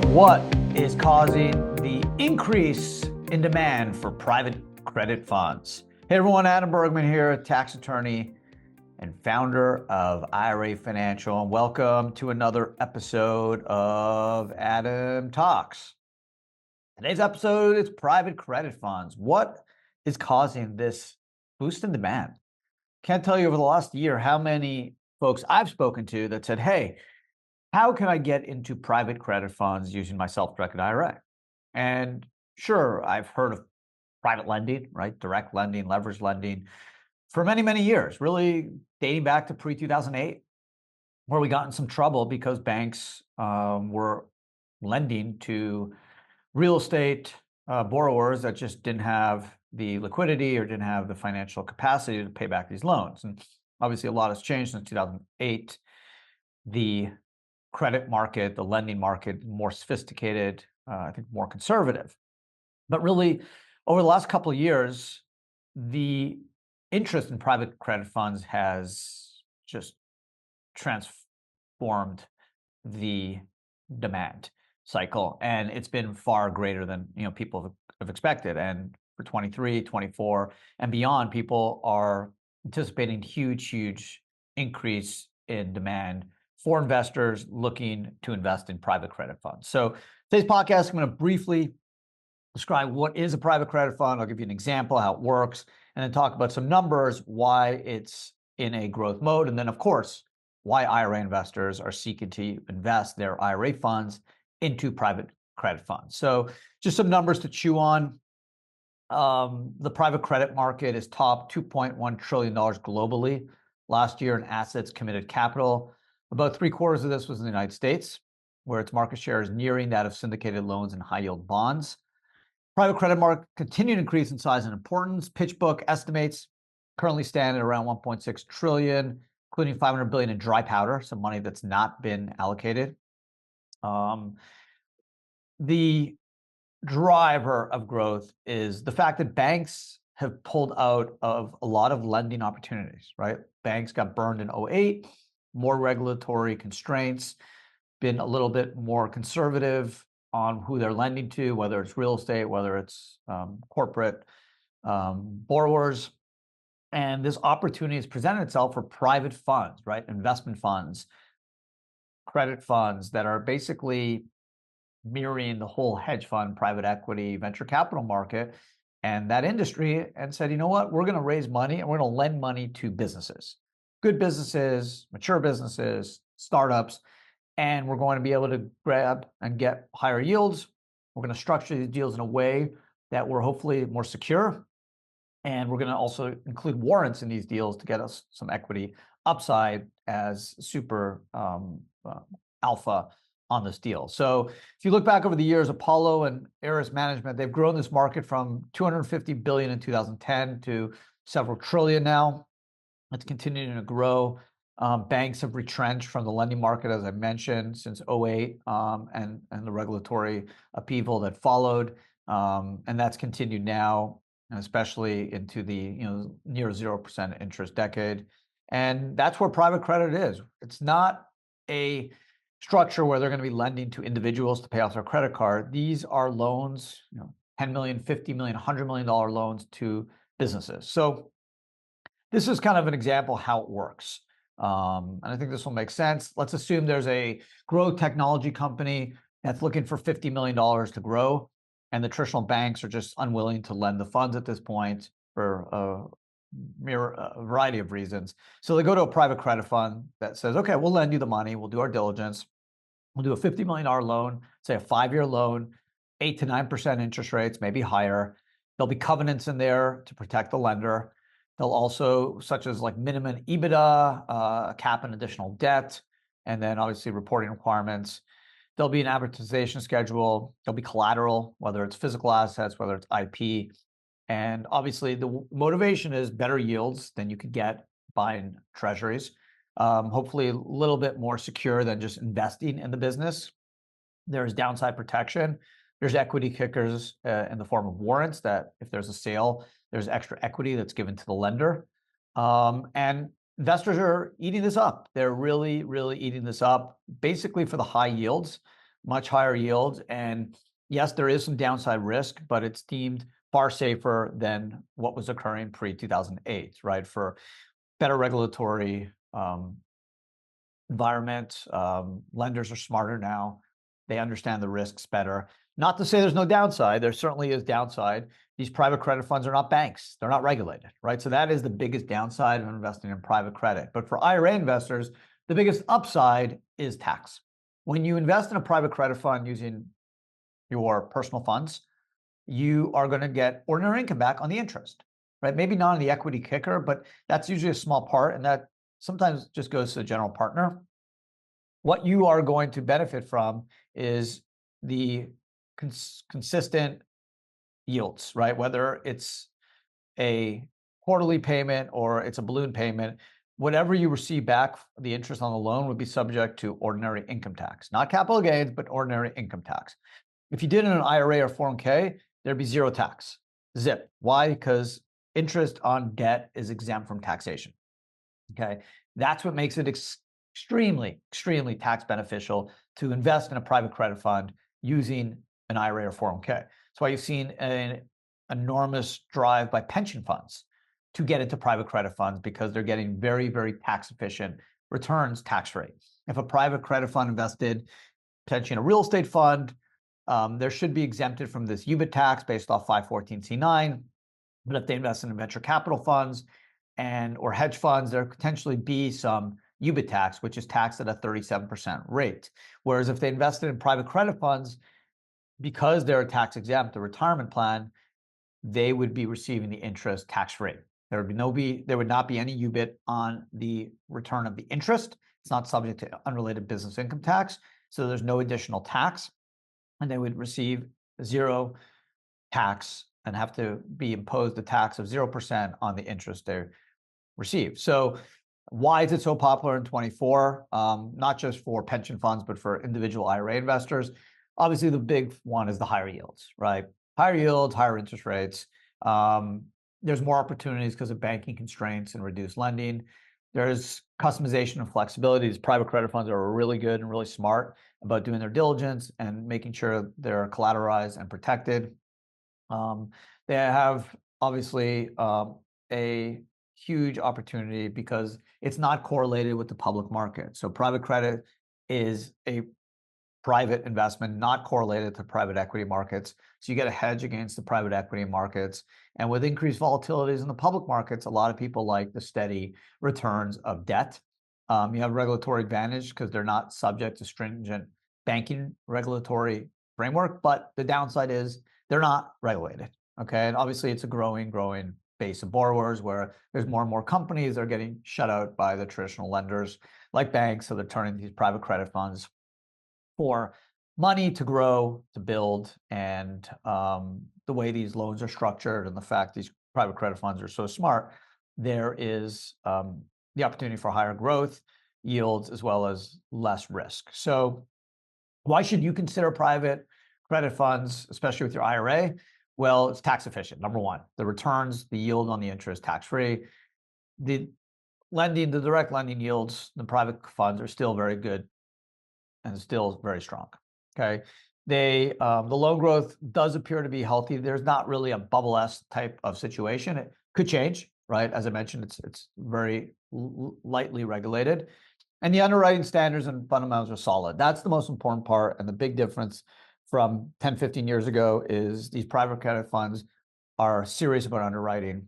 What is causing the increase in demand for private credit funds? Hey everyone, Adam Bergman here, tax attorney and founder of IRA Financial, and welcome to another episode of Adam Talks. Today's episode is private credit funds. What is causing this boost in demand? Can't tell you over the last year how many folks I've spoken to that said, hey, how can I get into private credit funds using my self-directed IRA? And sure, I've heard of private lending, right? Direct lending, leverage lending for many, many years, really dating back to pre-2008, where we got in some trouble because banks were lending to real estate borrowers that just didn't have the liquidity or didn't have the financial capacity to pay back these loans. And obviously a lot has changed since 2008. The credit market, the lending market, more sophisticated, I think more conservative. But really, over the last couple of years, the interest in private credit funds has just transformed the demand cycle, and it's been far greater than people have expected. And for 23, 24, and beyond, people are anticipating huge increase in demand for investors looking to invest in private credit funds. So today's podcast, I'm going to briefly describe what is a private credit fund. I'll give you an example, how it works, and then talk about some numbers, why it's in a growth mode, and then, of course, why IRA investors are seeking to invest their IRA funds into private credit funds. So just some numbers to chew on. The private credit market is top $2.1 trillion globally last year in assets committed capital. About 3/4 of this was in the United States, where its market share is nearing that of syndicated loans and high-yield bonds. Private credit market continued to increase in size and importance. PitchBook estimates currently stand at around 1.6 trillion, including 500 billion in dry powder, some money that's not been allocated. The driver of growth is the fact that banks have pulled out of a lot of lending opportunities, right? Banks got burned in 2008. More regulatory constraints, been a little bit more conservative on who they're lending to, whether it's real estate, whether it's corporate borrowers. And this opportunity has presented itself for private funds, right? Investment funds, credit funds that are basically mirroring the whole hedge fund, private equity, venture capital market and that industry, and said, you know what, we're going to raise money and we're going to lend money to businesses. Good businesses, mature businesses, startups, and we're going to be able to grab and get higher yields. We're going to structure these deals in a way that we're hopefully more secure. And we're going to also include warrants in these deals to get us some equity upside as super alpha on this deal. So if you look back over the years, Apollo and Ares Management, they've grown this market from 250 billion in 2010 to several trillion now. It's continuing to grow. Banks have retrenched from the lending market, as I mentioned, since 2008 and the regulatory upheaval that followed. And that's continued now, especially into the near 0% interest decade. And that's where private credit is. It's not a structure where they're going to be lending to individuals to pay off their credit card. These are loans, $10 million, $50 million, $100 million loans to businesses. So this is kind of an example how it works. And I think this will make sense. Let's assume there's a growth technology company that's looking for $50 million to grow, and the traditional banks are just unwilling to lend the funds at this point for a variety of reasons. So they go to a private credit fund that says, okay, we'll lend you the money, we'll do our diligence, we'll do a $50 million loan, say a 5-year loan, 8 to 9% interest rates, maybe higher. There'll be covenants in there to protect the lender. They'll also, such as like minimum EBITDA, cap and additional debt, and then obviously reporting requirements. There'll be an amortization schedule. There'll be collateral, whether it's physical assets, whether it's IP. And obviously the motivation is better yields than you could get buying treasuries. Hopefully a little bit more secure than just investing in the business. There's downside protection. There's equity kickers in the form of warrants that if there's a sale, there's extra equity that's given to the lender. And investors are eating this up. They're really eating this up, basically for the high yields. much higher yields. And yes, there is some downside risk, but it's deemed far safer than what was occurring pre-2008, right? For better regulatory environment. Lenders are smarter now. They understand the risks better. Not to say there's no downside. There certainly is downside. These private credit funds are not banks. They're not regulated, right? So that is the biggest downside of investing in private credit. But for IRA investors, the biggest upside is tax. When you invest in a private credit fund using your personal funds, you are going to get ordinary income back on the interest, right? Maybe not on the equity kicker, but that's usually a small part, and that sometimes just goes to the general partner. What you are going to benefit from is the consistent yields, right? Whether it's a quarterly payment or it's a balloon payment, whatever you receive back, the interest on the loan would be subject to ordinary income tax, not capital gains, but ordinary income tax. If you did in an IRA or 401k, there'd be zero tax. Zip. Why? Because interest on debt is exempt from taxation. Okay. That's what makes it extremely, extremely tax beneficial to invest in a private credit fund using an IRA or 401k. That's why you've seen an enormous drive by pension funds to get into private credit funds, because they're getting very, very tax efficient returns tax-free. If a private credit fund invested potentially in a real estate fund, there should be exempted from this UBIT tax based off 514c9. But if they invest in venture capital funds or hedge funds, there potentially be some UBIT tax, which is taxed at a 37% rate. Whereas if they invested in private credit funds, because they're tax exempt, the retirement plan, they would be receiving the interest tax-free. There would not be any UBIT on the return of the interest. It's not subject to unrelated business income tax, so there's no additional tax. And they would receive zero tax and have to be imposed a tax of 0% on the interest they receive. So why is it so popular in 24? Not just for pension funds, but for individual IRA investors. Obviously, the big one is the higher yields, right? Higher yields, higher interest rates. There's more opportunities because of banking constraints and reduced lending. There's customization and flexibility. These private credit funds are really good and really smart about doing their diligence and making sure they're collateralized and protected. They have obviously a huge opportunity because it's not correlated with the public market. So private credit is a private investment, not correlated to private equity markets. So you get a hedge against the private equity markets. And with increased volatilities in the public markets, a lot of people like the steady returns of debt. You have regulatory advantage because they're not subject to stringent banking regulatory framework, but the downside is they're not regulated. Okay. And obviously it's a growing base of borrowers where there's more and more companies that are getting shut out by the traditional lenders like banks. So they're turning to these private credit funds for money to grow, to build, and the way these loans are structured and the fact these private credit funds are so smart, there is the opportunity for higher growth, yields, as well as less risk. So why should you consider private credit funds, especially with your IRA? Well, it's tax efficient, number one. The returns, the yield on the interest, tax-free. The direct lending yields, the private funds are still very good and still very strong. Okay. The loan growth does appear to be healthy. There's not really a bubble-esque type of situation. It could change, right? As I mentioned, it's very lightly regulated. And the underwriting standards and fundamentals are solid. That's the most important part. And the big difference from 10, 15 years ago is these private credit funds are serious about underwriting,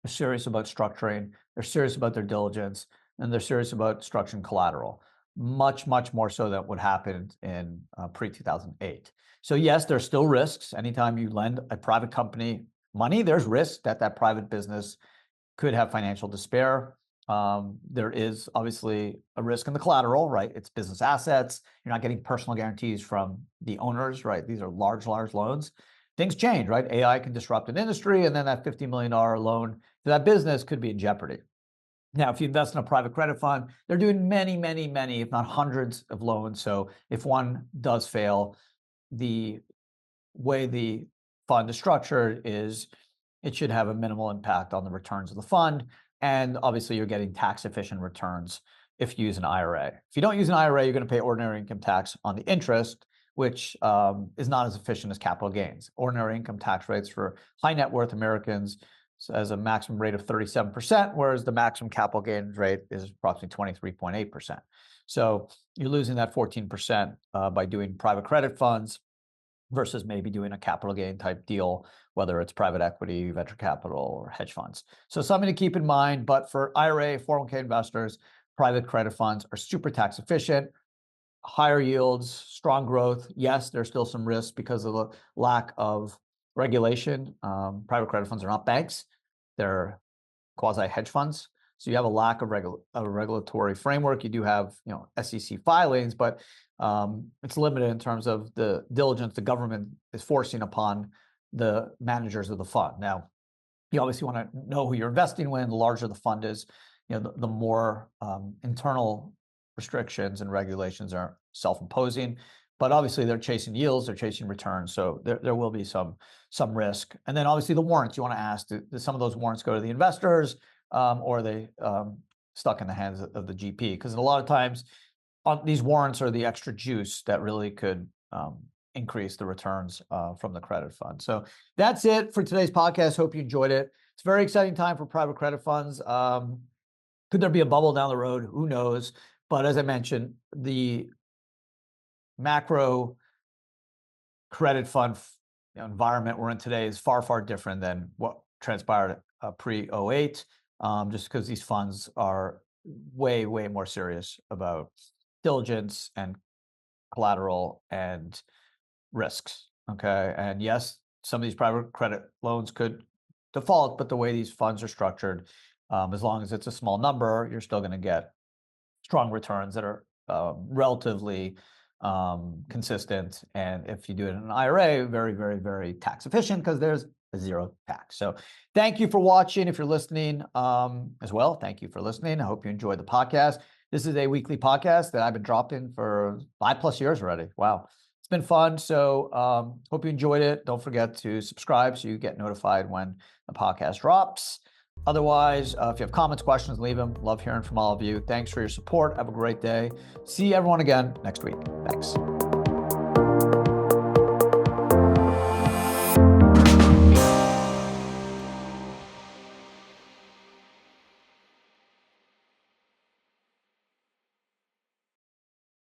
they're serious about structuring, they're serious about their diligence, and they're serious about structuring collateral. Much, much more so than what happened in pre-2008. So yes, there's still risks. Anytime you lend a private company money, there's risk that that private business could have financial despair. There is obviously a risk in the collateral, right? It's business assets. You're not getting personal guarantees from the owners, right? These are large loans. Things change, right? AI can disrupt an industry, and then that $50 million loan to that business could be in jeopardy. Now, if you invest in a private credit fund, they're doing many, if not hundreds of loans. So if one does fail, the way the fund is structured is it should have a minimal impact on the returns of the fund. And obviously, you're getting tax efficient returns if you use an IRA. If you don't use an IRA, you're going to pay ordinary income tax on the interest. which is not as efficient as capital gains. Ordinary income tax rates for high net worth Americans has a maximum rate of 37%, whereas the maximum capital gains rate is approximately 23.8%. So you're losing that 14% by doing private credit funds versus maybe doing a capital gain type deal, whether it's private equity, venture capital, or hedge funds. So something to keep in mind. But for IRA, 401k investors, private credit funds are super tax efficient, higher yields, strong growth. Yes, there's still some risk because of the lack of regulation. Private credit funds are not banks. They're quasi hedge funds. So you have a lack of regulatory framework. You do have, SEC filings, but it's limited in terms of the diligence the government is forcing upon the managers of the fund. Now, you obviously want to know who you're investing in. The larger the fund is, the more internal restrictions and regulations are self-imposing. But obviously, they're chasing yields, they're chasing returns, so there will be some risk. And then obviously the warrants. You want to ask: do some of those warrants go to the investors, or are they stuck in the hands of the GP? Because a lot of times, these warrants are the extra juice that really could increase the returns from the credit fund. So that's it for today's podcast. Hope you enjoyed it. It's a very exciting time for private credit funds. Could there be a bubble down the road? Who knows? But as I mentioned, the macro credit fund environment we're in today is far, far different than what transpired pre-08, just because these funds are way, way more serious about diligence and collateral and risks. Okay. And yes, some of these private credit loans could default, but the way these funds are structured, as long as it's a small number, you're still going to get strong returns that are relatively consistent. And if you do it in an IRA, very, very, very tax efficient because there's a zero tax. So thank you for watching. If you're listening as well, thank you for listening. I hope you enjoyed the podcast. This is a weekly podcast that I've been dropping for 5+ years already. Wow. It's been fun. So hope you enjoyed it. Don't forget to subscribe so you get notified when the podcast drops. Otherwise, if you have comments, questions, leave them. Love hearing from all of you. Thanks for your support. Have a great day. See everyone again next week. Thanks.